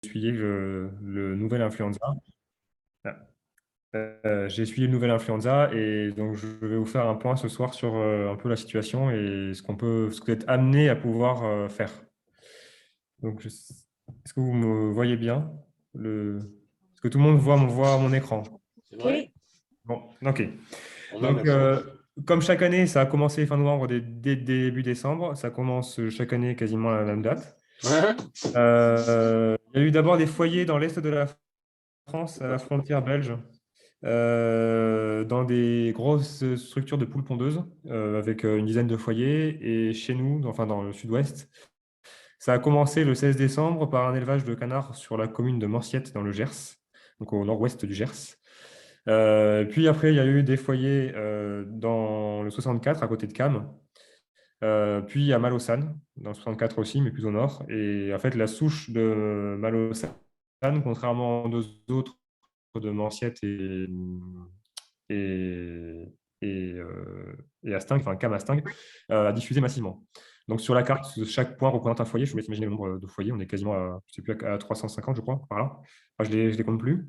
essuyé le nouvel influenza. J'ai essuyé le nouvel influenza et donc je vais vous faire un point ce soir sur un peu la situation et ce que vous êtes amené à pouvoir faire. Donc, est-ce que vous me voyez bien? Est-ce que tout le monde voit mon écran? C'est vrai? Oui, Bon, ok. On a Donc, merci. comme chaque année, ça a commencé fin novembre, dès début décembre. Ça commence chaque année quasiment à la même date. Il y a eu d'abord des foyers dans l'est de la France, à la frontière belge, dans des grosses structures de poules pondeuses, avec une dizaine de foyers. Et chez nous, enfin dans le sud-ouest, ça a commencé le 16 décembre par un élevage de canards sur la commune de Morsiette, dans le Gers, donc au nord-ouest du Gers. Puis après, il y a eu des foyers dans le 64, à côté de Cam. Puis à Malaussane, dans le 64 aussi, mais plus au nord. Et en fait, la souche de Malaussane, contrairement aux deux autres de Morsiette et, et Astingue, enfin Cam Astingue, a diffusé massivement. Donc sur la carte, chaque point représente un foyer. Je vous laisse imaginer le nombre de foyers. On est quasiment à, je sais plus, à 350, je crois, par là. Enfin, je les compte plus.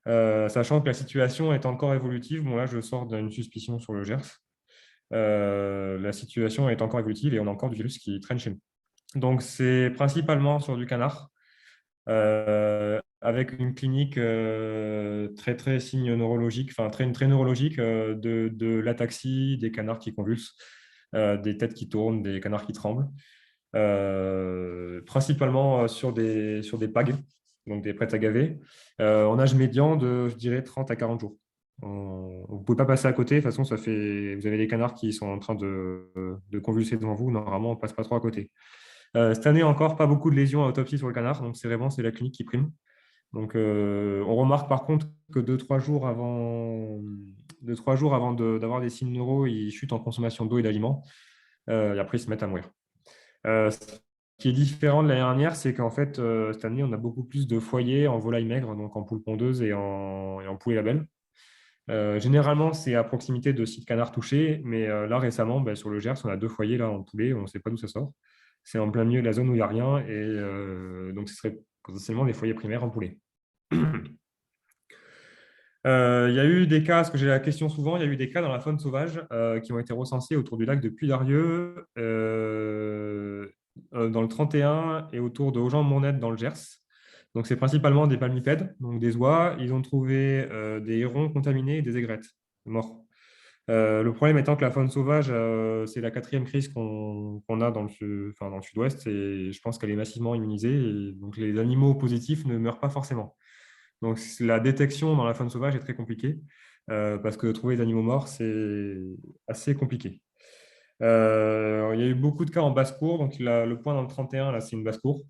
Sachant que la situation est encore évolutive, bon là je sors d'une suspicion sur le Gers. La situation est encore évolutive et on a encore du virus qui traîne chez nous. Donc c'est principalement sur du canard, avec une clinique très très signe neurologique, enfin très neurologique, de l'ataxie, des canards qui convulsent, des têtes qui tournent, des canards qui tremblent, principalement sur des PAG, donc des prêts à gaver, en âge médian de, je dirais, 30 à 40 jours. Vous ne pouvez pas passer à côté, de toute façon, vous avez des canards qui sont en train de convulser devant vous, normalement, on ne passe pas trop à côté. Cette année encore, pas beaucoup de lésions à autopsie sur le canard, donc c'est la clinique qui prime. Donc, on remarque par contre que 2-3 jours avant d'avoir des signes neuro, ils chutent en consommation d'eau et d'aliments, et après ils se mettent à mourir. Ce qui est différent de l'année dernière, c'est qu'en fait, cette année, on a beaucoup plus de foyers en volaille maigre, donc en poule pondeuse et en poulet label. Généralement, c'est à proximité de sites canards touchés, mais là récemment, ben, sur le Gers, on a 2 foyers là, en poulet, on ne sait pas d'où ça sort. C'est en plein milieu de la zone où il n'y a rien, et donc ce serait potentiellement des foyers primaires en poulet. Il y a eu des cas, parce que j'ai la question souvent, il y a eu des cas dans la faune sauvage qui ont été recensés autour du lac de Puy-d'Arieux, dans le 31 et autour de Augent-Mornette dans le Gers. Donc, c'est principalement des palmipèdes, donc des oies. Ils ont trouvé des hérons contaminés et des aigrettes morts. Le problème étant que la faune sauvage, c'est la quatrième crise qu'on a enfin, dans le sud-ouest et je pense qu'elle est massivement immunisée. Et donc, les animaux positifs ne meurent pas forcément. Donc, la détection dans la faune sauvage est très compliquée parce que trouver des animaux morts, c'est assez compliqué. Il y a eu beaucoup de cas en basse-cour. Donc, le point dans le 31, là, c'est une basse-cour.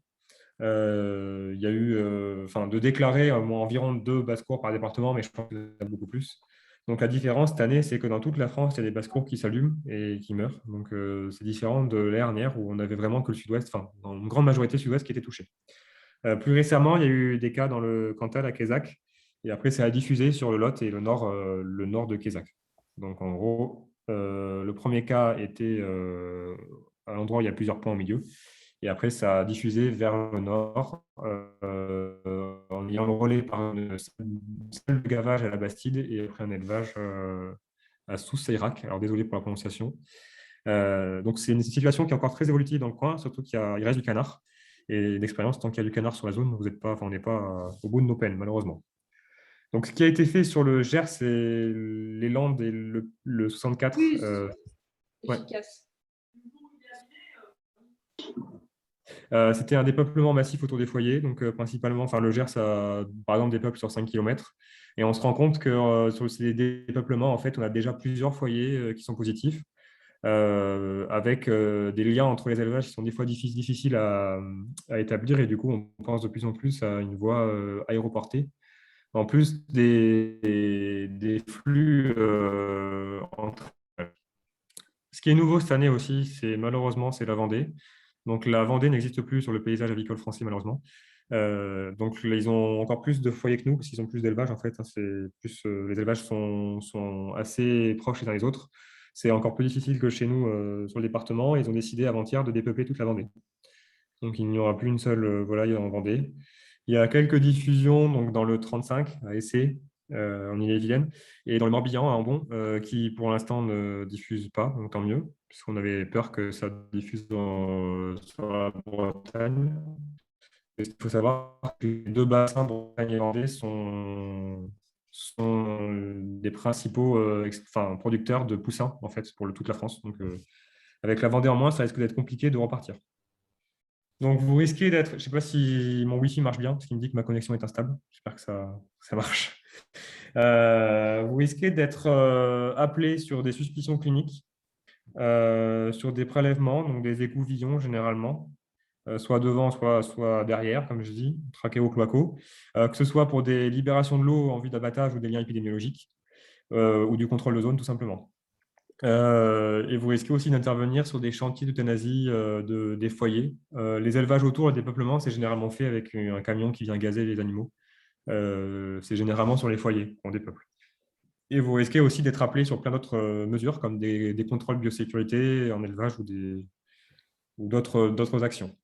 Il y a eu, enfin, de déclarer environ 2 basses-cours par département, mais je pense qu'il y en a beaucoup plus. Donc, la différence cette année, c'est que dans toute la France, il y a des basses-cours qui s'allument et qui meurent. Donc, c'est différent de l'année dernière où on avait vraiment que le sud-ouest, enfin, dans une grande majorité, le sud-ouest qui était touché. Plus récemment, il y a eu des cas dans le Cantal à Quézac. Et après, ça a diffusé sur le Lot et le nord de Quézac. Donc, en gros, le premier cas était à l'endroit où il y a plusieurs points au milieu. Et après, ça a diffusé vers le nord en ayant le relais par une salle de gavage à la Bastide et après un élevage à Sousse-Seyrac. Alors, désolé pour la prononciation. Donc, c'est une situation qui est encore très évolutive dans le coin, surtout qu'il reste du canard. Et d'expérience, tant qu'il y a du canard sur la zone, vous êtes pas, enfin, on n'est pas au bout de nos peines, malheureusement. Donc, ce qui a été fait sur le Gers et les Landes et le 64, plus ouais. efficace. C'était un dépeuplement massif autour des foyers. Donc, principalement, enfin, le Gers a, par exemple, des peuples sur 5 km. Et on se rend compte que sur ces dépeuplements, en fait, on a déjà plusieurs foyers qui sont positifs. Avec des liens entre les élevages qui sont des fois difficiles à établir et du coup on pense de plus en plus à une voie aéroportée. En plus des flux entre. Ce qui est nouveau cette année aussi, c'est malheureusement c'est la Vendée. Donc la Vendée n'existe plus sur le paysage avicole français malheureusement. Donc là, ils ont encore plus de foyers que nous parce qu'ils ont plus d'élevage en fait, hein. C'est plus, les élevages sont assez proches les uns des autres. C'est encore plus difficile que chez nous sur le département. Ils ont décidé avant-hier de dépeupler toute la Vendée. Donc il n'y aura plus une seule volaille en Vendée. Il y a quelques diffusions donc, dans le 35 à Essé, en Ille-et-Vilaine, et dans le Morbihan, à Ambon, qui pour l'instant ne diffusent pas, donc tant mieux, puisqu'on avait peur que ça diffuse sur la Bretagne. Il faut savoir que les deux bassins, Bretagne et Vendée, sont des principaux producteurs de poussins en fait, pour toute la France. Donc, avec la Vendée en moins, ça risque d'être compliqué de repartir. Donc, vous risquez d'être. Je ne sais pas si mon Wi-Fi marche bien, parce qu'il me dit que ma connexion est instable. J'espère que ça marche. Vous risquez d'être appelé sur des suspicions cliniques, sur des prélèvements, donc des écouvillons généralement, soit devant, soit derrière, comme je dis, trachéo-cloaco, que ce soit pour des libérations de l'eau en vue d'abattage ou des liens épidémiologiques, ou du contrôle de zone, tout simplement. Et vous risquez aussi d'intervenir sur des chantiers d'euthanasie des foyers. Les élevages autour et des peuplements, c'est généralement fait avec un camion qui vient gazer les animaux. C'est généralement sur les foyers qu'on dépeuple. Et vous risquez aussi d'être appelé sur plein d'autres mesures, comme des contrôles biosécurité en élevage ou d'autres actions.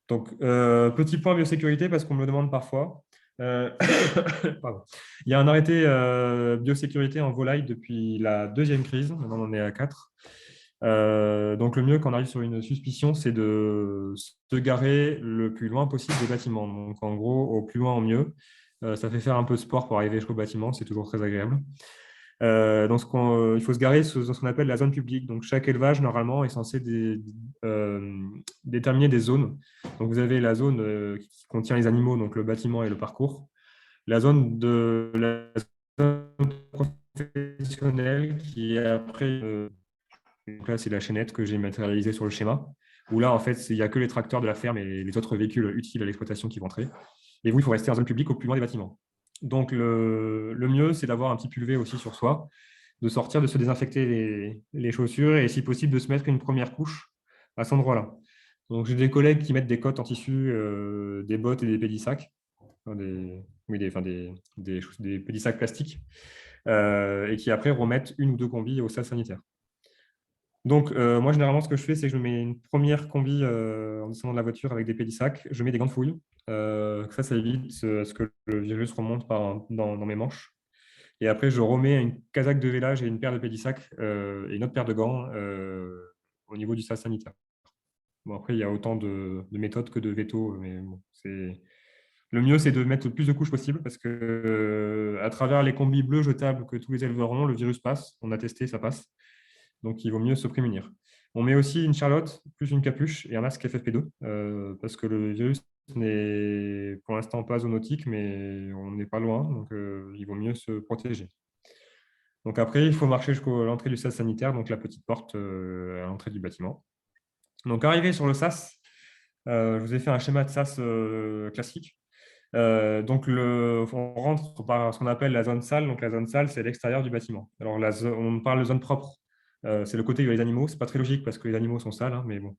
Donc, petit point biosécurité, parce qu'on me le demande parfois. Pardon. Il y a un arrêté biosécurité en volaille depuis la deuxième crise. Maintenant, on en est à 4. Donc, le mieux quand on arrive sur une suspicion, c'est de se garer le plus loin possible des bâtiments. Donc, en gros, au plus loin, au mieux. Ça fait faire un peu de sport pour arriver jusqu'au bâtiment. C'est toujours très agréable. Donc, il faut se garer dans ce qu'on appelle la zone publique. Donc, chaque élevage, normalement, est censé déterminer des zones. Donc, vous avez la zone qui contient les animaux, donc le bâtiment et le parcours. La zone professionnelle qui est après, donc là, c'est la chaînette que j'ai matérialisée sur le schéma, où là, en fait, il n'y a que les tracteurs de la ferme et les autres véhicules utiles à l'exploitation qui vont entrer. Et vous, il faut rester en zone publique au plus loin des bâtiments. Donc, le mieux, c'est d'avoir un petit pulvé aussi sur soi, de sortir, de se désinfecter les chaussures et, si possible, de se mettre une première couche à cet endroit-là. Donc, j'ai des collègues qui mettent des cottes en tissu, des bottes et des pédissacs, des pédissacs plastiques, et qui après remettent une ou deux combis au sas sanitaire. Donc, moi, généralement, ce que je fais, c'est que je mets une première combi en descendant de la voiture avec des pédissacs. Je mets des gants de fouille. Ça évite à ce que le virus remonte dans mes manches. Et après, je remets une casaque de vélage et une paire de pédissacs et une autre paire de gants au niveau du sas sanitaire. Bon, après, il y a autant de méthodes que de veto, mais bon, le mieux, c'est de mettre le plus de couches possible parce que à travers les combis bleus jetables que tous les éleveurs ont, le virus passe. On a testé, ça passe. Donc, il vaut mieux se prémunir. On met aussi une charlotte, plus une capuche et un masque FFP2 parce que le virus n'est pour l'instant pas zoonotique, mais on n'est pas loin. Donc, il vaut mieux se protéger. Donc, après, il faut marcher jusqu'à l'entrée du sas sanitaire, donc la petite porte à l'entrée du bâtiment. Donc, arrivé sur le sas, je vous ai fait un schéma de sas classique. Donc, on rentre par ce qu'on appelle la zone sale. Donc, la zone sale, c'est l'extérieur du bâtiment. Alors, on parle de zone propre. C'est le côté où il y a les animaux. Ce n'est pas très logique parce que les animaux sont sales, hein, mais bon.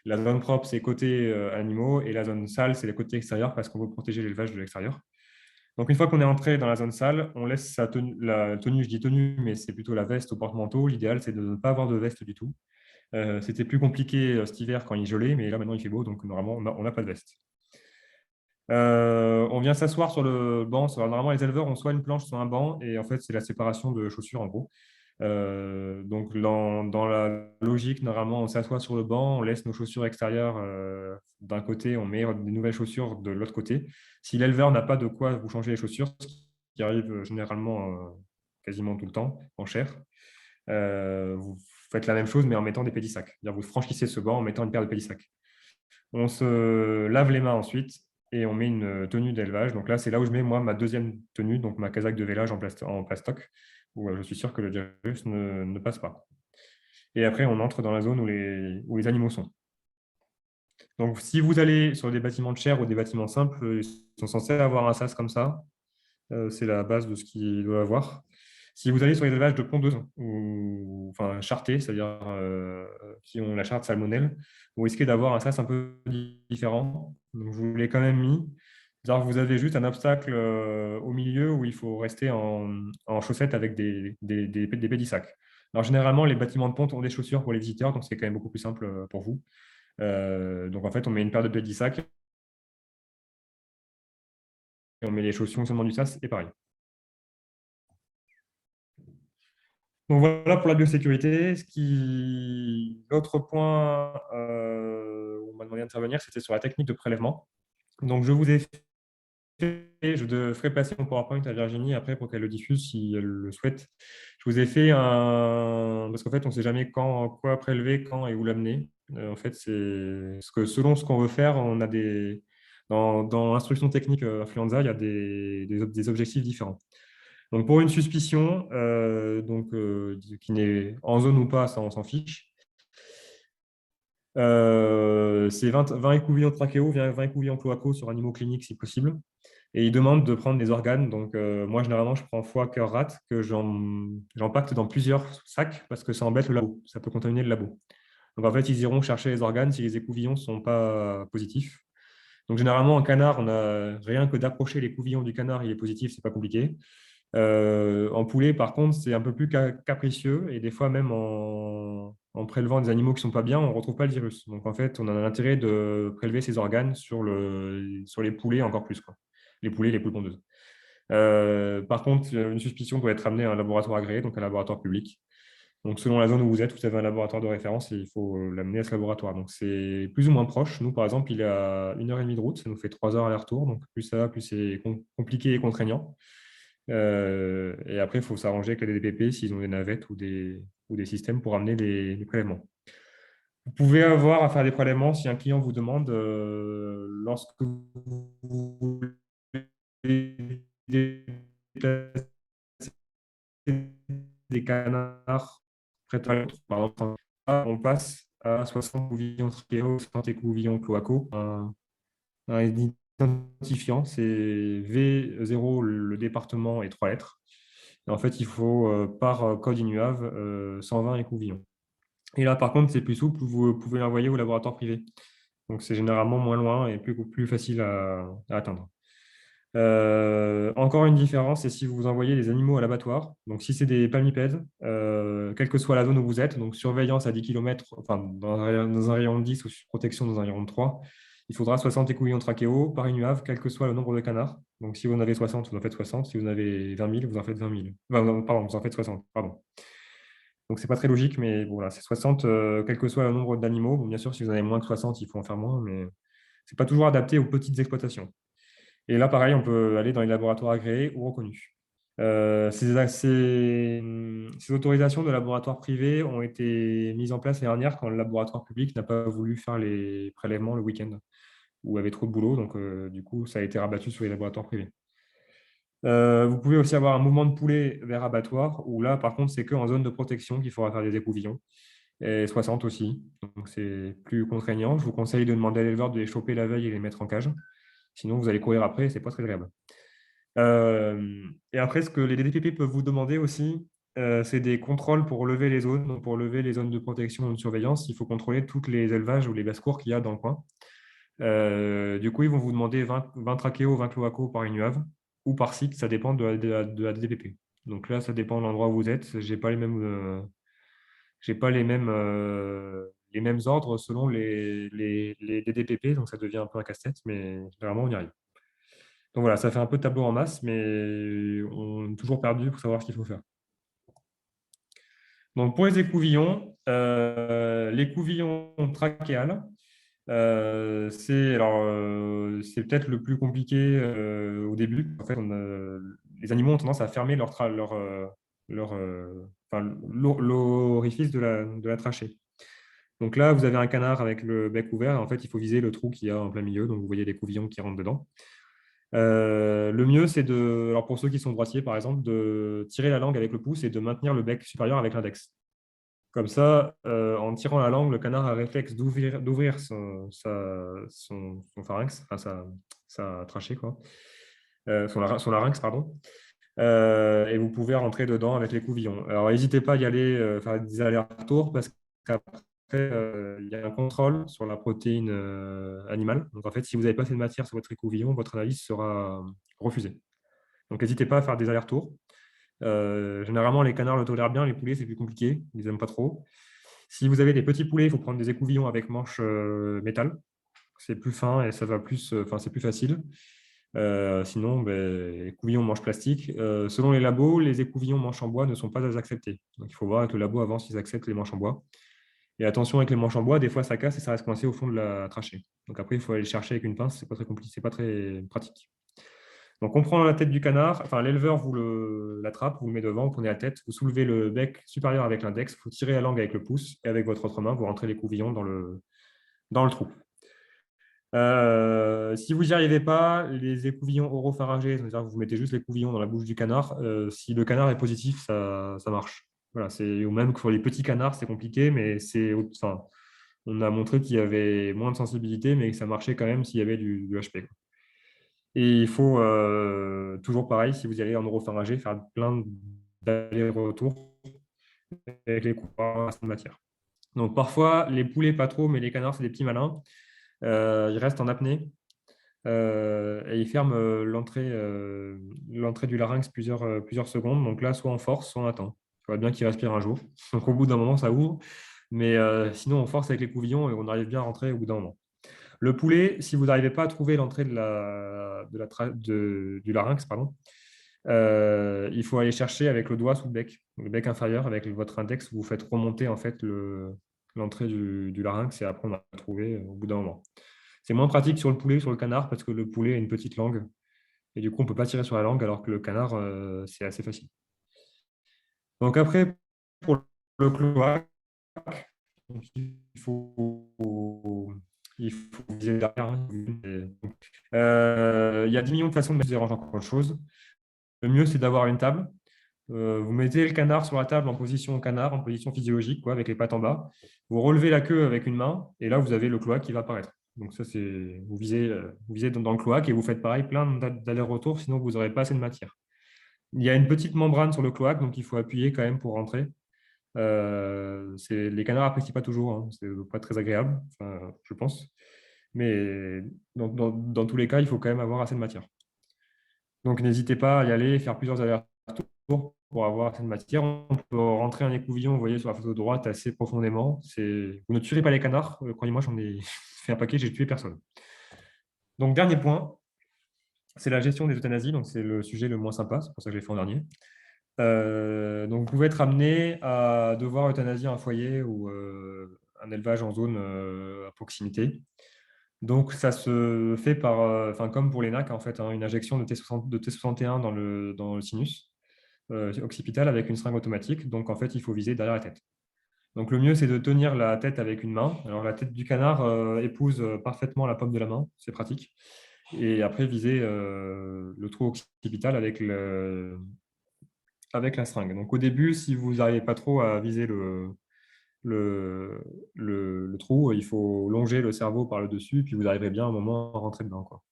La zone propre, c'est côté animaux, et la zone sale, c'est le côté extérieur parce qu'on veut protéger l'élevage de l'extérieur. Donc, une fois qu'on est entré dans la zone sale, on laisse la tenue, je dis tenue, mais c'est plutôt la veste au porte-manteau. L'idéal, c'est de ne pas avoir de veste du tout. C'était plus compliqué cet hiver quand il gelait, mais là, maintenant, il fait beau, donc normalement, on n'a pas de veste. On vient s'asseoir sur le banc. Normalement, les éleveurs ont soit une planche, soit un banc, et en fait, c'est la séparation de chaussures en gros. Donc, dans la logique, normalement, on s'assoit sur le banc, on laisse nos chaussures extérieures d'un côté, on met des nouvelles chaussures de l'autre côté. Si l'éleveur n'a pas de quoi vous changer les chaussures, ce qui arrive généralement quasiment tout le temps en chair, vous faites la même chose, mais en mettant des pédissacs. C'est-à-dire, vous franchissez ce banc en mettant une paire de pédissacs. On se lave les mains ensuite et on met une tenue d'élevage. Donc là, c'est là où je mets moi ma deuxième tenue, donc ma casaque de vélage en plastoc, où je suis sûr que le virus ne passe pas. Et après, on entre dans la zone où les animaux sont. Donc, si vous allez sur des bâtiments de chair ou des bâtiments simples, ils sont censés avoir un sas comme ça. C'est la base de ce qu'il doit avoir. Si vous allez sur les élevages de pondeuses, ou enfin chartés, c'est-à-dire qui ont la charte salmonelle, vous risquez d'avoir un sas un peu différent. Donc, je vous l'ai quand même mis. C'est-à-dire que vous avez juste un obstacle au milieu où il faut rester en chaussettes avec des pédissacs. Alors, généralement, les bâtiments de ponte ont des chaussures pour les visiteurs, donc c'est quand même beaucoup plus simple pour vous. Donc, en fait, on met une paire de pédissacs on met les chaussons fonctionnement du sas, et pareil. Donc voilà pour la biosécurité. L'autre point où on m'a demandé d'intervenir, c'était sur la technique de prélèvement. Donc je vous ai je ferai passer mon PowerPoint à Virginie après pour qu'elle le diffuse si elle le souhaite. Je vous ai fait un... Parce qu'en fait, on ne sait jamais quoi prélever, quand et où l'amener. En fait, c'est ce que selon ce qu'on veut faire, on a des... Dans l'instruction technique Influenza, il y a des objectifs différents. Donc pour une suspicion, qui n'est en zone ou pas, ça on s'en fiche. C'est 20 écouvillons trachéo, 20 écouvillons cloacaux sur animaux cliniques si possible. Et il demande de prendre des organes. Donc moi, généralement, je prends foie, cœur, rate, que j'empacte dans plusieurs sacs parce que ça embête le labo. Ça peut contaminer le labo. Donc en fait, ils iront chercher les organes si les écouvillons ne sont pas positifs. Donc généralement, en canard, on a rien que d'approcher l'écouvillon du canard, il est positif, c'est pas compliqué. En poulet, par contre, c'est un peu plus capricieux et des fois, même en prélevant des animaux qui ne sont pas bien, on ne retrouve pas le virus. Donc, en fait, on a l'intérêt de prélever ces organes sur les poulets encore plus, quoi. Les poulets, les poules pondeuses. Par contre, une suspicion doit être amenée à un laboratoire agréé, donc un laboratoire public. Donc, selon la zone où vous êtes, vous avez un laboratoire de référence et il faut l'amener à ce laboratoire. Donc, c'est plus ou moins proche. Nous, par exemple, il est à 1h30 de route, ça nous fait 3 heures aller-retour. Donc, plus ça va, plus c'est compliqué et contraignant. Et après, il faut s'arranger avec les DDPP s'ils ont des navettes ou des systèmes pour amener les prélèvements. Vous pouvez avoir à faire des prélèvements si un client vous demande lorsque vous voulez déplacer des canards près de l'autre. Par exemple, on passe à 60 couvillons triéo, 60 écouvillons cloacaux. Un identifiant, c'est V0, le département et 3 lettres. Et en fait, il faut par code INUAV 120 écouvillons. Et là, par contre, c'est plus souple, vous pouvez l'envoyer au laboratoire privé. Donc, c'est généralement moins loin et plus facile à atteindre. Encore une différence, c'est si vous envoyez des animaux à l'abattoir. Donc, si c'est des palmipèdes, quelle que soit la zone où vous êtes, donc surveillance à 10 km, enfin, dans un rayon de 10 ou protection dans un rayon de 3, il faudra 60 écouvillons trachéo par INUAV, quel que soit le nombre de canards. Donc, si vous en avez 60, vous en faites 60. Si vous en avez 20 000, vous en faites 20 000. Pardon, vous en faites 60. Pardon. Donc, c'est pas très logique, mais voilà, c'est 60, quel que soit le nombre d'animaux. Bon, bien sûr, si vous en avez moins que 60, il faut en faire moins, mais c'est pas toujours adapté aux petites exploitations. Et là, pareil, on peut aller dans les laboratoires agréés ou reconnus. Ces autorisations de laboratoires privés ont été mises en place l'année dernière quand le laboratoire public n'a pas voulu faire les prélèvements le week-end ou avait trop de boulot. Donc, du coup, ça a été rabattu sur les laboratoires privés. Vous pouvez aussi avoir un mouvement de poulet vers abattoir où là, par contre, c'est qu'en zone de protection qu'il faudra faire des écouvillons. Et 60 aussi. Donc, c'est plus contraignant. Je vous conseille de demander à l'éleveur de les choper la veille et les mettre en cage. Sinon, vous allez courir après et ce n'est pas très agréable. Et après, ce que les DDPP peuvent vous demander aussi, c'est des contrôles pour lever les zones. Donc, pour lever les zones de protection ou de surveillance, il faut contrôler tous les élevages ou les basses-cours qu'il y a dans le coin. Du coup, ils vont vous demander 20 trachéos, 20 cloacaux par INUAV ou par site, ça dépend de la DDPP. Donc là, ça dépend de l'endroit où vous êtes. Je n'ai pas les mêmes ordres selon les DDPP, donc ça devient un peu un casse-tête, mais généralement, on y arrive. Donc voilà, ça fait un peu de tableau en masse, mais on est toujours perdu pour savoir ce qu'il faut faire. Donc pour les écouvillons, l'écouvillon trachéal, c'est peut-être le plus compliqué au début. En fait, les animaux ont tendance à fermer l'orifice de la trachée. Donc là, vous avez un canard avec le bec ouvert. En fait, il faut viser le trou qu'il y a en plein milieu. Donc vous voyez les couvillons qui rentrent dedans. Le mieux, c'est alors pour ceux qui sont droitiers, par exemple, de tirer la langue avec le pouce et de maintenir le bec supérieur avec l'index. Comme ça, en tirant la langue, le canard a un réflexe d'ouvrir son pharynx, enfin sa trachée, quoi. Son larynx, pardon. Et vous pouvez rentrer dedans avec les couvillons. Alors, n'hésitez pas à y aller, faire des allers-retours parce qu'après, il y a un contrôle sur la protéine animale. Donc, en fait, si vous n'avez pas assez de matière sur votre écouvillon, votre analyse sera refusée. Donc, n'hésitez pas à faire des allers-retours. Généralement, les canards le tolèrent bien, les poulets, c'est plus compliqué, ils n'aiment pas trop. Si vous avez des petits poulets, il faut prendre des écouvillons avec manches métal. C'est plus fin et ça va plus, c'est plus facile. Sinon, ben, écouvillon manche plastique. Selon les labos, les écouvillons manches en bois ne sont pas acceptés. Donc, il faut voir avec le labo avant s'ils acceptent les manches en bois. Et attention avec les manches en bois, des fois ça casse et ça reste coincé au fond de la trachée. Donc après, il faut aller le chercher avec une pince, c'est pas très compliqué, c'est pas très pratique. Donc on prend la tête du canard, enfin l'éleveur vous l'attrape, vous le met devant, vous prenez la tête, vous soulevez le bec supérieur avec l'index, vous tirez la langue avec le pouce et avec votre autre main, vous rentrez l'écouvillon dans le trou. Si vous n'y arrivez pas, les écouvillons oropharyngés, c'est-à-dire que vous mettez juste l'écouvillon dans la bouche du canard, si le canard est positif, ça marche. Voilà, ou même que pour les petits canards, c'est compliqué, mais enfin, on a montré qu'il y avait moins de sensibilité, mais que ça marchait quand même s'il y avait du HP, quoi. Et il faut toujours pareil, si vous y allez en oropharyngé, faire plein d'allers-retours avec les courants de matière. Donc parfois, les poulets pas trop, mais les canards, c'est des petits malins. Ils restent en apnée et ils ferment l'entrée du larynx plusieurs secondes. Donc là, soit on force, soit on attend. Il faudrait bien qu'ils respirent un jour. Donc au bout d'un moment, ça ouvre. Mais sinon, on force avec les couvillons et on arrive bien à rentrer au bout d'un moment. Le poulet, si vous n'arrivez pas à trouver l'entrée du larynx, pardon, il faut aller chercher avec le doigt sous le bec inférieur, avec votre index, vous faites remonter en fait l'entrée du larynx et après on va trouver au bout d'un moment. C'est moins pratique sur le poulet, sur le canard, parce que le poulet a une petite langue et du coup on ne peut pas tirer sur la langue alors que le canard, c'est assez facile. Donc après, pour le cloaque, donc, il faut viser derrière, hein. Il y a 10 millions de façons de mettre des encore autre chose. Le mieux, c'est d'avoir une table. Vous mettez le canard sur la table en position canard, en position physiologique, quoi, avec les pattes en bas. Vous relevez la queue avec une main, et là, vous avez le cloaque qui va apparaître. Donc ça, c'est vous visez dans le cloaque et vous faites pareil, plein d'allers-retours, sinon vous n'aurez pas assez de matière. Il y a une petite membrane sur le cloaque, donc il faut appuyer quand même pour rentrer. Les canards n'apprécient pas toujours, hein. C'est pas très agréable, enfin, je pense. Mais dans tous les cas, il faut quand même avoir assez de matière. Donc n'hésitez pas à y aller, faire plusieurs allers-retours pour avoir assez de matière. On peut rentrer un écouvillon, vous voyez sur la photo de droite, assez profondément. Vous ne tuerez pas les canards. Croyez-moi, j'en ai fait un paquet, j'ai tué personne. Donc dernier point, c'est la gestion des euthanasies. Donc c'est le sujet le moins sympa, c'est pour ça que je l'ai fait en dernier. Donc, vous pouvez être amené à devoir euthanasier un foyer ou un élevage en zone à proximité. Donc, ça se fait comme pour les NAC, en fait, hein, une injection de T61 dans le sinus occipital avec une seringue automatique. Donc, en fait, il faut viser derrière la tête. Donc, le mieux, c'est de tenir la tête avec une main. Alors, la tête du canard épouse parfaitement la paume de la main, c'est pratique. Et après, viser le trou occipital avec la seringue. Donc au début, si vous n'arrivez pas trop à viser le trou, il faut longer le cerveau par le dessus, puis vous arriverez bien à un moment à rentrer dedans, quoi.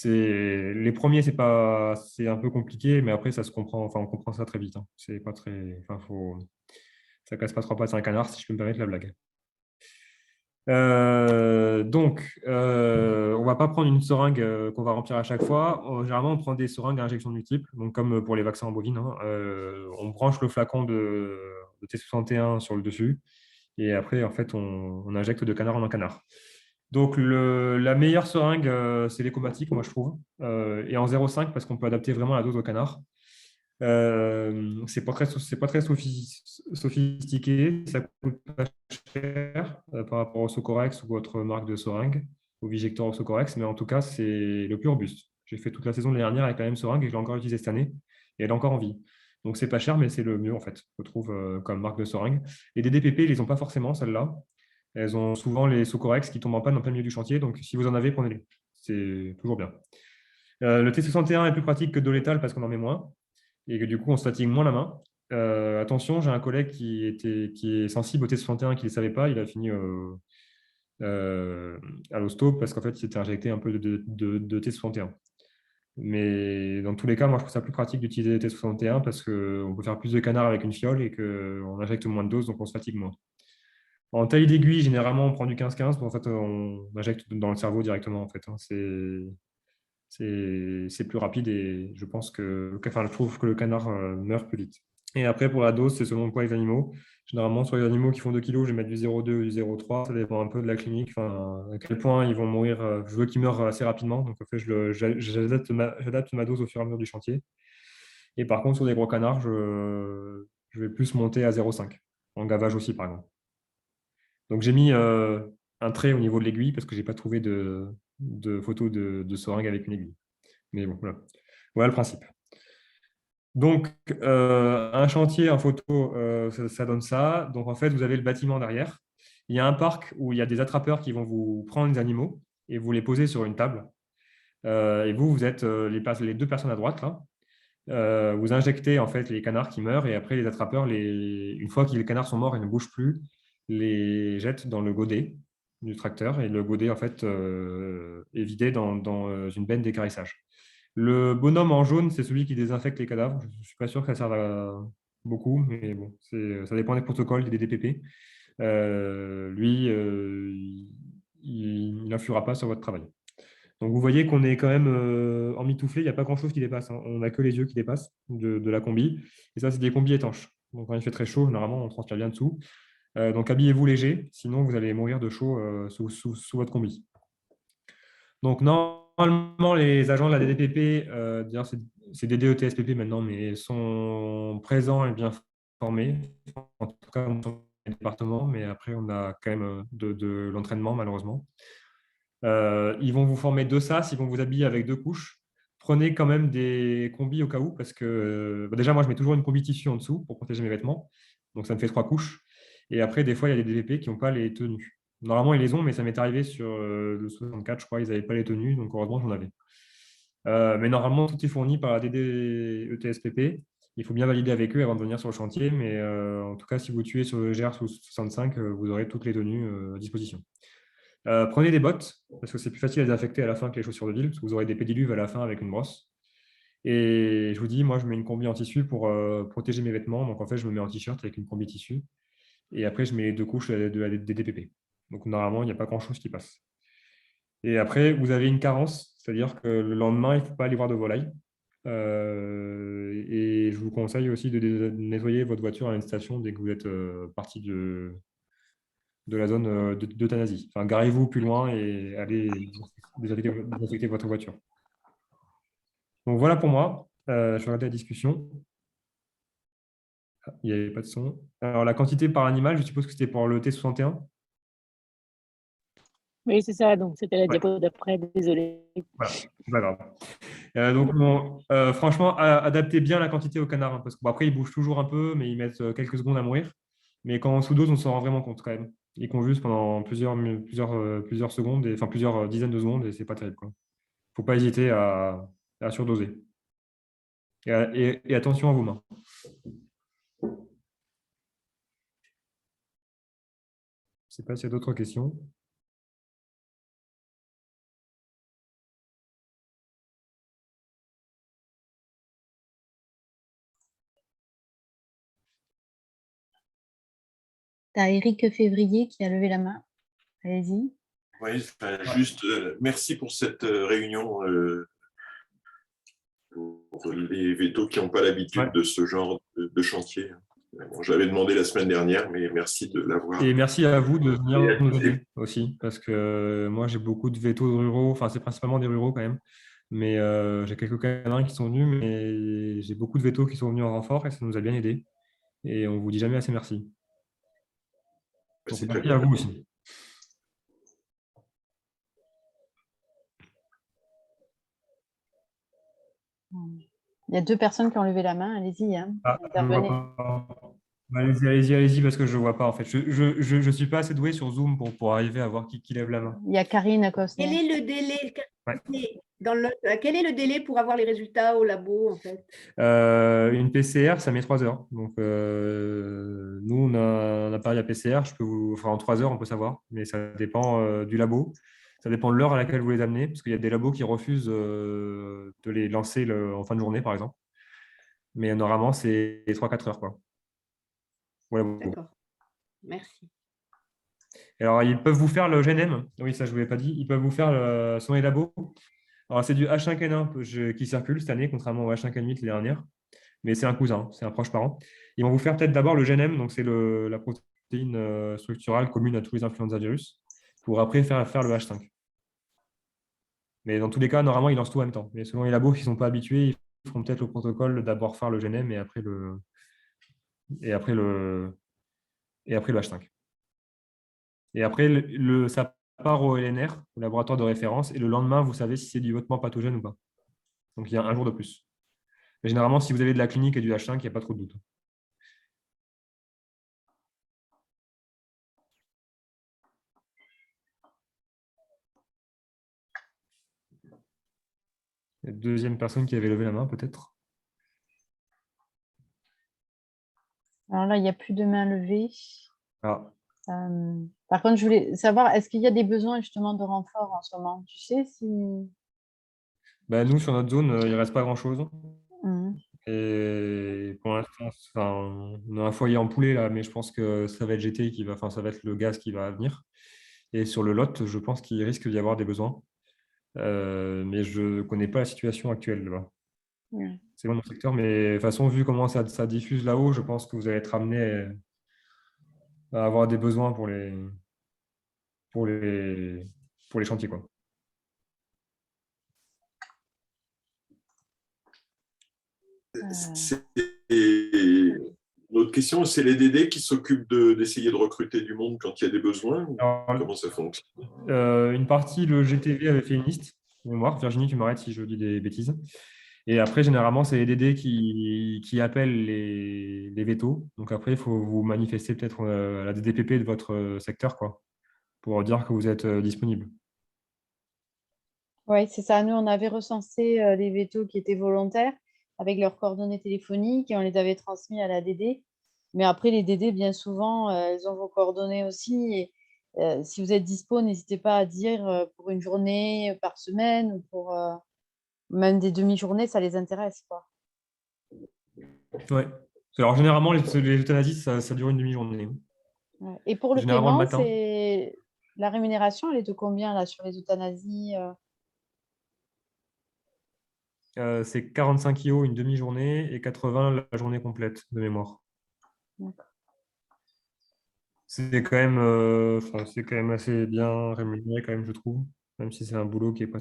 Les premiers, c'est un peu compliqué, mais après ça se comprend. Enfin, on comprend ça très vite, hein. C'est pas très, enfin, ça casse pas trois pattes à un canard, si je peux me permettre la blague. On ne va pas prendre une seringue qu'on va remplir à chaque fois. Généralement, on prend des seringues à injection multiple, donc comme pour les vaccins en bovine, hein. On branche le flacon de T61 sur le dessus, et après, en fait, on injecte de canard en canard. Donc, la meilleure seringue, c'est l'écomatique, moi, je trouve, et en 0,5 parce qu'on peut adapter vraiment la dose au canard. C'est pas très sophistiqué, ça coûte pas cher par rapport au Socorex ou autre marque de seringue, au Vigector ou Socorex, mais en tout cas, c'est le plus robuste. J'ai fait toute la saison de l'année dernière avec la même seringue et je l'ai encore utilisée cette année et elle est encore en vie. Donc, c'est pas cher, mais c'est le mieux en fait, je trouve, comme marque de seringue. Et des DPP, ils les ont pas forcément, celles-là. Elles ont souvent les Socorex qui tombent en panne en plein milieu du chantier, donc si vous en avez, prenez-les. C'est toujours bien. Le T61 est plus pratique que Dolétal parce qu'on en met moins et que du coup, on se fatigue moins la main. Attention, j'ai un collègue qui est sensible au T61 qui ne le savait pas. Il a fini à l'hosto parce qu'en fait, il s'était injecté un peu de T61. Mais dans tous les cas, moi, je trouve ça plus pratique d'utiliser le T61 parce qu'on peut faire plus de canards avec une fiole et qu'on injecte moins de doses, donc on se fatigue moins. En taille d'aiguille, généralement, on prend du 15-15. En fait, on injecte dans le cerveau directement. En fait, hein. C'est plus rapide et je trouve que le canard meurt plus vite. Et après, pour la dose, c'est selon le poids des animaux. Généralement, sur les animaux qui font 2 kilos, je vais mettre du 0,2 ou du 0,3. Ça dépend un peu de la clinique, enfin, à quel point ils vont mourir. Je veux qu'ils meurent assez rapidement. Donc, en fait, j'adapte ma dose au fur et à mesure du chantier. Et par contre, sur des gros canards, je vais plus monter à 0,5. En gavage aussi, par exemple. Donc, j'ai mis un trait au niveau de l'aiguille parce que je n'ai pas trouvé de photo de seringue avec une aiguille. Mais bon, voilà. Voilà le principe. Donc, un chantier en photo, ça donne ça. Donc, en fait, vous avez le bâtiment derrière. Il y a un parc où il y a des attrapeurs qui vont vous prendre les animaux et vous les poser sur une table. Et vous êtes les deux personnes à droite, là. Vous injectez en fait les canards qui meurent et après les attrapeurs, une fois que les canards sont morts et ne bougent plus, les jettent dans le godet du tracteur et le godet en fait est vidé dans une benne d'équarrissage. Le bonhomme en jaune, c'est celui qui désinfecte les cadavres. Je ne suis pas sûr que ça serve à beaucoup, mais bon, ça dépend des protocoles des DPP. Lui, il n'influera pas sur votre travail. Donc vous voyez qu'on est quand même emmitouflé, il n'y a pas grand-chose qui dépasse, hein. On n'a que les yeux qui dépassent de la combi. Et ça, c'est des combis étanches. Donc quand il fait très chaud, normalement, on transpire bien dessous. Donc habillez-vous léger, sinon vous allez mourir de chaud sous votre combi. Donc normalement, les agents de la DDPP, d'ailleurs c'est des DETSPP maintenant, mais sont présents et bien formés, en tout cas dans le département, mais après on a quand même de l'entraînement malheureusement. Ils vont vous former deux sas, ils vont vous habiller avec deux couches. Prenez quand même des combis au cas où, parce que déjà, moi, je mets toujours une combi tissu en dessous pour protéger mes vêtements. Donc, ça me fait trois couches. Et après, des fois, il y a des DVP qui n'ont pas les tenues. Normalement, ils les ont, mais ça m'est arrivé sur le 64, je crois, ils n'avaient pas les tenues. Donc, heureusement, j'en avais. Mais normalement, tout est fourni par la DD ETSPP. Il faut bien valider avec eux avant de venir sur le chantier. Mais en tout cas, si vous tuez sur le GR sous 65, vous aurez toutes les tenues à disposition. Prenez des bottes, parce que c'est plus facile à désinfecter à la fin que les chaussures de ville, parce que vous aurez des pédiluves à la fin avec une brosse. Et je vous dis, moi, je mets une combi en tissu pour protéger mes vêtements. Donc, en fait, je me mets en t-shirt avec une combi tissu. Et après, je mets les deux couches des DPP. Donc, normalement, il n'y a pas grand-chose qui passe. Et après, vous avez une carence, c'est-à-dire que le lendemain, il ne faut pas aller voir de volaille. Et je vous conseille aussi de nettoyer votre voiture à une station dès que vous êtes parti de la zone d'euthanasie. Enfin, garez-vous plus loin et allez désinfecter votre voiture. Donc voilà pour moi. Je vais regarder la discussion. Ah, il n'y avait pas de son. Alors la quantité par animal, je suppose que c'était pour le T61. Oui, c'est ça. Donc, c'était la Ouais. diapo d'après. Désolé. Voilà, c'est pas grave. Donc, franchement, adaptez bien la quantité au canard, hein, parce qu'après, ils bougent toujours un peu, mais ils mettent quelques secondes à mourir. Mais quand on sous-dose, on s'en rend vraiment compte quand même. Ils convulsent pendant plusieurs secondes, enfin plusieurs dizaines de secondes, et c'est pas terrible, quoi. Faut pas hésiter à surdoser. Et attention à vos mains. Je ne sais pas s'il y a d'autres questions. Tu as Eric Février qui a levé la main. Allez-y. Oui, juste merci pour cette réunion pour les vétos qui n'ont pas l'habitude de ce genre de chantier. Bon, j'avais demandé la semaine dernière, mais merci de l'avoir. Et merci à vous de venir nous aider aussi, parce que moi j'ai beaucoup de vétos ruraux, enfin c'est principalement des ruraux quand même, mais j'ai quelques canards qui sont venus, mais j'ai beaucoup de vétos qui sont venus en renfort et ça nous a bien aidé. Et on vous dit jamais assez merci. Donc, merci à vous aussi. Il y a deux personnes qui ont levé la main. Allez-y. Hein. Intervenez. Allez-y, parce que je ne vois pas en fait. Je ne suis pas assez doué sur Zoom pour arriver à voir qui lève la main. Il y a Karine Acosta. Quel est le délai quel est le délai pour avoir les résultats au labo en fait? Une PCR, ça met 3 heures. Donc, nous, on a un appareil à PCR. En 3 heures, on peut savoir, mais ça dépend du labo. Ça dépend de l'heure à laquelle vous les amenez, parce qu'il y a des labos qui refusent de les lancer en fin de journée, par exemple. Mais normalement, c'est 3-4 heures, quoi. Voilà. D'accord. Merci. Alors, ils peuvent vous faire le GNM. Oui, ça, je ne vous l'ai pas dit. Ils peuvent vous faire selon les labos. Alors, c'est du H5N1 qui circule cette année, contrairement au H5N8 l'année dernière. mais c'est un cousin, c'est un proche parent. Ils vont vous faire peut-être d'abord le GNM, donc c'est la protéine structurale commune à tous les influenza-virus, pour après faire le H5. Mais dans tous les cas, normalement, ils lancent tout en même temps. Mais selon les labos qui ne sont pas habitués, ils feront peut-être le protocole d'abord faire le GNM et après le H5. Et après, ça part au LNR, au laboratoire de référence, et le lendemain, vous savez si c'est du votement pathogène ou pas. Donc, il y a un jour de plus. Mais généralement, si vous avez de la clinique et du H5, il n'y a pas trop de doute. La deuxième personne qui avait levé la main, peut-être. Alors là, il n'y a plus de main levée. Ah, Par contre, je voulais savoir, est-ce qu'il y a des besoins justement de renfort en ce moment? Tu sais si... nous, sur notre zone, il ne reste pas grand-chose. Mhm. Et pour l'instant, on a un foyer en poulet là, mais je pense que ça va être GT ça va être le gaz qui va venir. Et sur le lot, je pense qu'il risque d'y avoir des besoins. Mais je ne connais pas la situation actuelle là-bas. Ouais. C'est mon secteur, mais de toute façon, vu comment ça diffuse là-haut, je pense que vous allez être amené à avoir des besoins pour les chantiers, quoi. Une autre question, c'est les DD qui s'occupent d'essayer de recruter du monde quand il y a des besoins ou Alors, comment ça fonctionne? une partie, le GTV avait fait une liste de mémoire. Virginie, tu m'arrêtes si je dis des bêtises. Et après, généralement, c'est les DD qui appellent les vétos. Donc après, il faut vous manifester peut-être à la DDPP de votre secteur, quoi, pour dire que vous êtes disponible. Oui, c'est ça. Nous, on avait recensé les vétos qui étaient volontaires avec leurs coordonnées téléphoniques et on les avait transmis à la DD. Mais après, les DD, bien souvent, elles ont vos coordonnées aussi. Et, si vous êtes dispo, n'hésitez pas à dire pour une journée par semaine ou pour même des demi-journées, ça les intéresse, quoi. Ouais. Alors, généralement, les euthanasies, ça dure une demi-journée. Ouais. Et pour le Généralement, le paiement, matin. c'est la rémunération, elle est de combien là sur les euthanasies C'est 45 kg une demi-journée et 80 la journée complète de mémoire. D'accord. C'est quand même assez bien rémunéré, quand même, je trouve, même si c'est un boulot qui n'est pas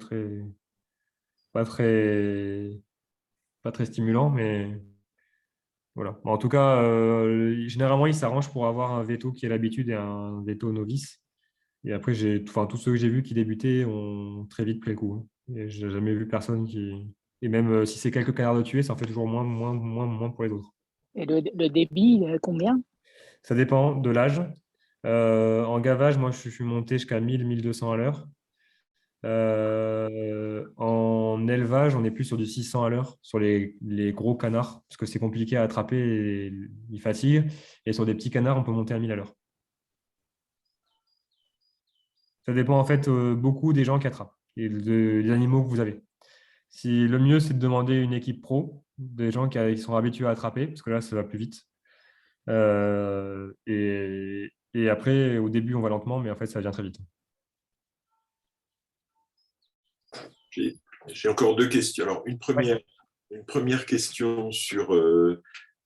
très stimulant, mais voilà. Bon, en tout cas, généralement, ils s'arrangent pour avoir un veto qui a l'habitude et un veto novice. Et après, tous ceux que j'ai vus qui débutaient ont très vite pris le coup. Et je n'ai jamais vu personne qui. Et même si c'est quelques canards de tuer, ça en fait toujours moins pour les autres. Et le débit, combien? Ça dépend de l'âge. En gavage, moi, je suis monté jusqu'à 1000-1200 à l'heure. En élevage, on est plus sur du 600 à l'heure, sur les gros canards, parce que c'est compliqué à attraper et ils fatiguent. Et sur des petits canards, on peut monter à 1000 à l'heure. Ça dépend en fait beaucoup des gens qui attrapent et des animaux que vous avez. Si, le mieux, c'est de demander une équipe pro, des gens qui sont habitués à attraper, parce que là, ça va plus vite. Et après, au début, on va lentement, mais en fait, ça vient très vite. J'ai encore deux questions. Alors, une première question sur.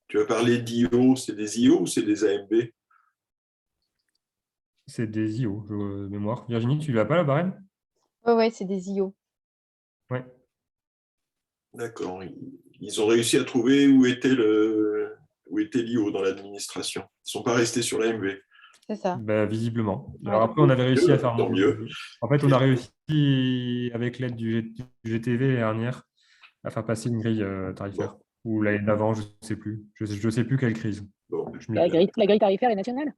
Tu as parlé d'IO, c'est des IO ou c'est des AMB? C'est des IO, de mémoire. Virginie, tu ne l'as pas, la barème? Ouais, c'est des IO. Ouais. D'accord. Ils ont réussi à trouver où était l'IO dans l'administration. Ils ne sont pas restés sur l'AMB. C'est ça. Visiblement. Ouais. Alors après, on avait réussi à faire. Tant mieux. En fait, on a réussi, avec l'aide du GTV l'année dernière, à faire passer une grille tarifaire. Ou l'année d'avant, je ne sais plus. Je sais plus quelle crise. Bon. La grille tarifaire est nationale?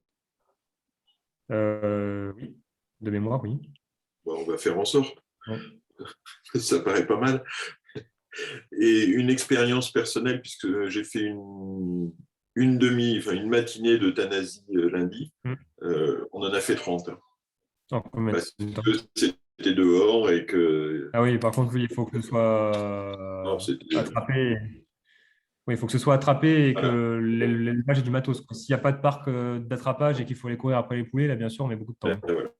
Oui, de mémoire, oui. Bon, on va faire en sorte. Ouais. Ça paraît pas mal. Et une expérience personnelle, puisque j'ai fait une matinée d'euthanasie lundi, on en a fait 30. En combien de Parce temps? que c'était dehors et que. Ah oui, par contre, oui, il faut que ce soit Non, attrapé. Oui, il faut que ce soit attrapé et voilà. que l'élevage ait du matos. S'il n'y a pas de parc d'attrapage et qu'il faut aller courir après les poulets, là, bien sûr, on met beaucoup de temps. Voilà.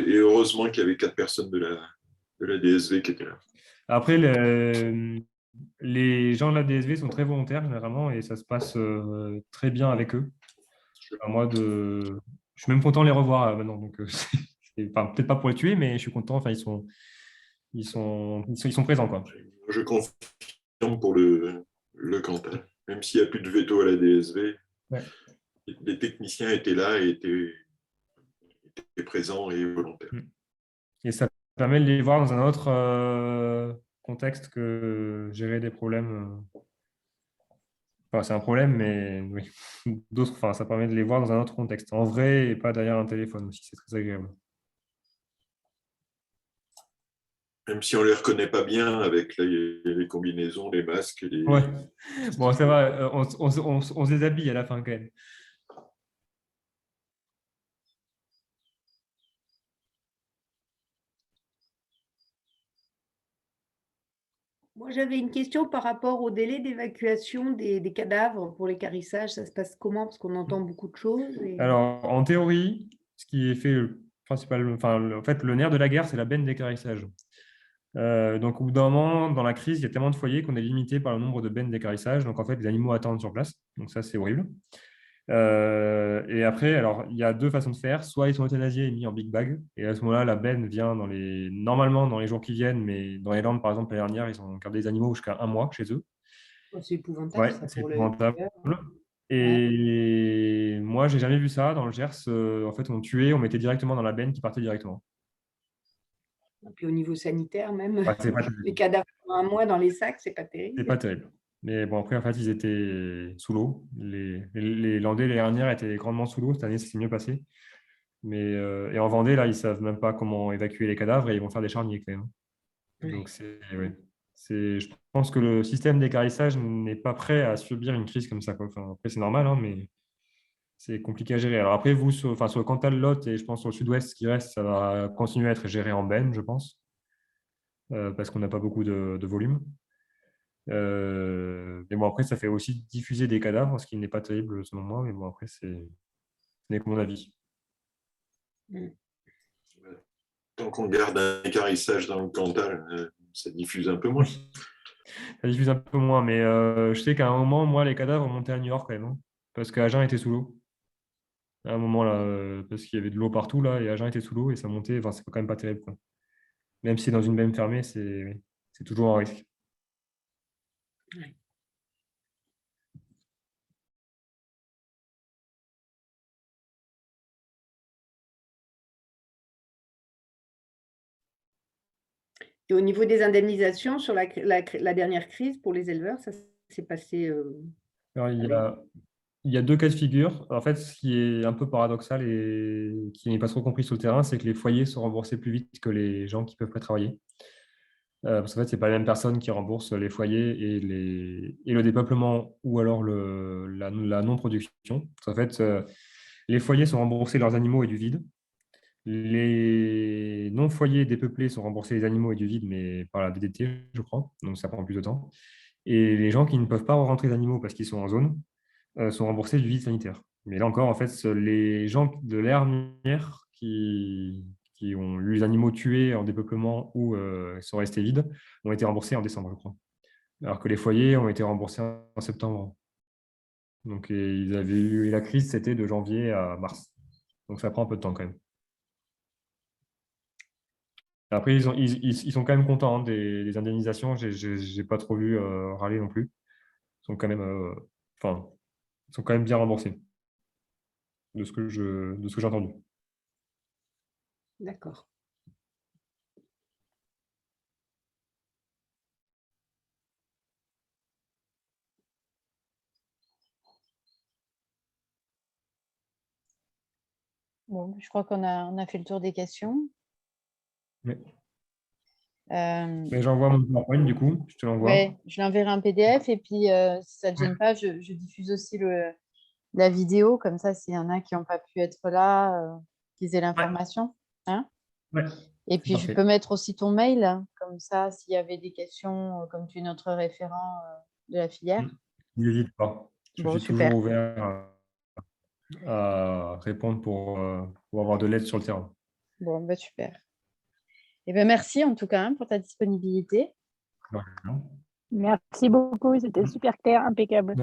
Et heureusement qu'il y avait 4 personnes de la DSV qui étaient là. Après, les gens de la DSV sont très volontaires généralement et ça se passe très bien avec eux. Je suis même content de les revoir maintenant. Donc, enfin, peut-être pas pour les tuer, mais je suis content. Enfin, ils sont présents, quoi. Je confirme pour le Cantal. Même s'il n'y a plus de veto à la DSV, Ouais. les techniciens étaient là et étaient présents et volontaires. Et ça permet de les voir dans un autre contexte que gérer des problèmes. Enfin, c'est un problème, mais oui. D'autres, enfin, ça permet de les voir dans un autre contexte, en vrai et pas derrière un téléphone aussi. C'est très agréable. Même si on ne les reconnaît pas bien avec les combinaisons, les masques. Ouais. Bon, ça va, on se déshabille à la fin quand même. Moi, j'avais une question par rapport au délai d'évacuation des cadavres pour l'équarrissage. Ça se passe comment? Parce qu'on entend beaucoup de choses. Alors, en théorie, ce qui est fait principalement, enfin, en fait, le nerf de la guerre, c'est la benne d'équarrissage. Donc, au bout d'un moment, dans la crise, il y a tellement de foyers qu'on est limité par le nombre de bennes d'équarrissage. Donc, en fait, les animaux attendent sur place. Donc, ça, c'est horrible. Et après, alors, il y a deux façons de faire. Soit ils sont euthanasiés et mis en big bag. Et à ce moment-là, la benne vient normalement dans les jours qui viennent, mais dans les Landes, par exemple, l'année dernière, ils ont gardé des animaux jusqu'à 1 mois chez eux. Oh, c'est épouvantable, Ouais, ça, c'est pour le épouvantable. cœur. Et moi, j'ai jamais vu ça dans le Gers. En fait, on tuait, on mettait directement dans la benne qui partait directement. Et puis au niveau sanitaire, même, Ouais, c'est pas les terrible. cadavres un mois dans les sacs, c'est pas C'est terrible. pas terrible. Mais bon, après, en fait, ils étaient sous l'eau. Les Landais, l'année dernière, étaient grandement sous l'eau. Cette année, ça s'est mieux passé. Et en Vendée, là, ils savent même pas comment évacuer les cadavres et ils vont faire des charniers quand même. Donc, ouais. Je pense que le système d'équarrissage n'est pas prêt à subir une crise comme ça, quoi. Enfin, après, c'est normal, hein, mais c'est compliqué à gérer. Alors après, vous, sur le Cantal, Lot et je pense sur le sud-ouest, ce qui reste, ça va continuer à être géré en benne, je pense, parce qu'on n'a pas beaucoup de volume. Mais bon, après, ça fait aussi diffuser des cadavres, ce qui n'est pas terrible selon moi, mais bon, après, ce n'est que mon avis. Tant qu'on garde un équarrissage dans le Cantal, ça diffuse un peu moins. Ça diffuse un peu moins, mais je sais qu'à un moment, moi, les cadavres montaient à Niort quand même, hein, parce qu'Agen était sous l'eau. À un moment, là, parce qu'il y avait de l'eau partout, là, et Agen était sous l'eau, et ça montait, enfin, c'est quand même pas terrible, quoi. Même si dans une benne fermée, c'est toujours un risque. Ouais. Et au niveau des indemnisations sur la dernière crise pour les éleveurs, ça s'est passé Alors, avec... il y a deux cas de figure. En fait, ce qui est un peu paradoxal et qui n'est pas trop compris sur le terrain, c'est que les foyers sont remboursés plus vite que les gens qui ne peuvent pas travailler. Parce qu'en fait, ce n'est pas les mêmes personnes qui remboursent les foyers et le dépeuplement ou alors la non-production. En fait, les foyers sont remboursés leurs animaux et du vide. Les non-foyers dépeuplés sont remboursés les animaux et du vide, mais par la DDT, je crois. Donc, ça prend plus de temps. Et les gens qui ne peuvent pas rentrer d'animaux parce qu'ils sont en zone sont remboursés du vide sanitaire. Mais là encore, en fait, les gens de l'ère minière qui ont eu les animaux tués en dépeuplement ou sont restés vides ont été remboursés en décembre, je crois. Alors que les foyers ont été remboursés en septembre. Donc, ils avaient eu la crise, c'était de janvier à mars. Donc, ça prend un peu de temps quand même. Après, ils sont quand même contents hein, des indemnisations. Je n'ai pas trop vu râler non plus. Ils sont quand même, enfin, ils sont quand même bien remboursés de ce que j'ai entendu. D'accord. Bon, je crois on a fait le tour des questions. Mais Euh, j'envoie mon PowerPoint du coup, je te l'envoie. ouais, je l'enverrai un PDF et puis si ça ne te gêne pas, je diffuse aussi la vidéo, comme ça, s'il y en a qui n'ont pas pu être là, qu'ils aient l'information. Hein? Ouais, Et c'est puis, je parfait. peux mettre aussi ton mail, hein, comme ça, s'il y avait des questions, comme tu es notre référent de la filière. N'hésite pas. Je Bon, suis toujours super. ouvert à répondre pour avoir de l'aide sur le terrain. Bon, bah, super. Et ben, merci en tout cas hein, pour ta disponibilité. Voilà. Merci beaucoup, c'était super clair, impeccable.